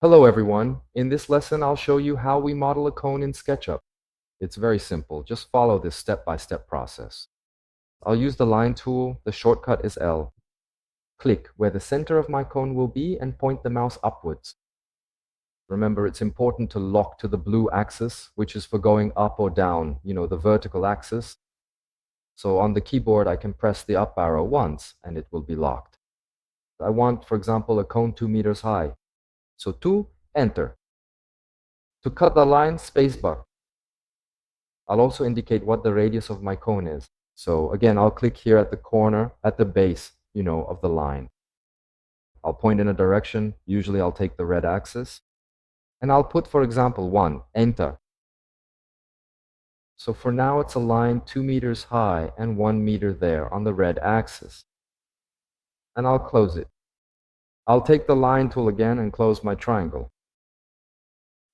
Hello everyone. In this lesson, I'll show you how we model a cone in SketchUp. It's very simple. Just follow this step-by-step process. I'll use the line tool. The shortcut is L. Click where the center of my cone will be and point the mouse upwards. Remember, it's important to lock to the blue axis, which is for going up or down, the vertical axis. So on the keyboard, I can press the up arrow once and it will be locked. I want, for example, a cone 2 meters high. So 2, enter. To cut the line, spacebar. I'll also indicate what the radius of my cone is. So again, I'll click here at the corner, at the base, of the line. I'll point in a direction. Usually I'll take the red axis. And I'll put, for example, 1, enter. So for now, it's a line 2 meters high and 1 meter there on the red axis. And I'll close it. I'll take the line tool again and close my triangle.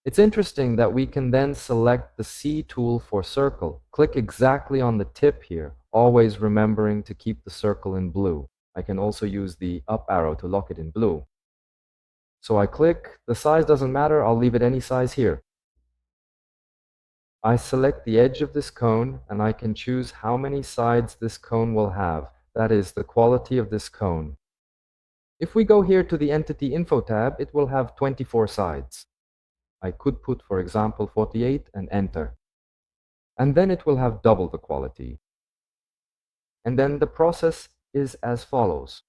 It's interesting that we can then select the C tool for circle. Click exactly on the tip here, always remembering to keep the circle in blue. I can also use the up arrow to lock it in blue. So I click, the size doesn't matter, I'll leave it any size here. I select the edge of this cone and I can choose how many sides this cone will have. That is the quality of this cone. If we go here to the Entity Info tab, it will have 24 sides. I could put, for example, 48 and enter. And then it will have double the quality. And then the process is as follows.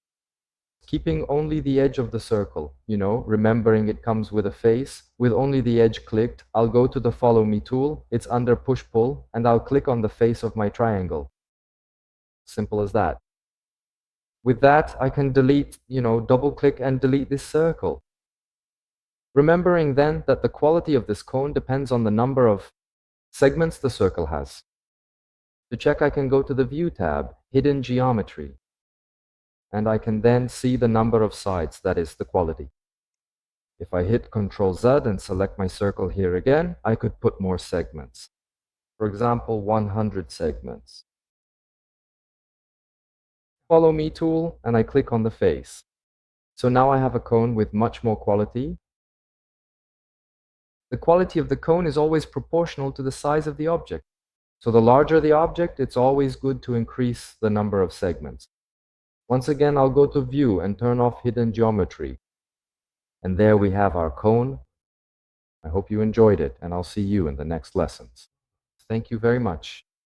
Keeping only the edge of the circle, remembering it comes with a face. With only the edge clicked, I'll go to the Follow Me tool. It's under Push-Pull, and I'll click on the face of my triangle. Simple as that. With that, I can delete, double-click and delete this circle. Remembering then that the quality of this cone depends on the number of segments the circle has. To check, I can go to the View tab, Hidden Geometry, and I can then see the number of sides, that is the quality. If I hit Ctrl Z and select my circle here again, I could put more segments. For example, 100 segments. Follow Me tool, and I click on the face. So now I have a cone with much more quality. The quality of the cone is always proportional to the size of the object. So the larger the object, it's always good to increase the number of segments. Once again, I'll go to View and turn off Hidden Geometry. And there we have our cone. I hope you enjoyed it, and I'll see you in the next lessons. Thank you very much.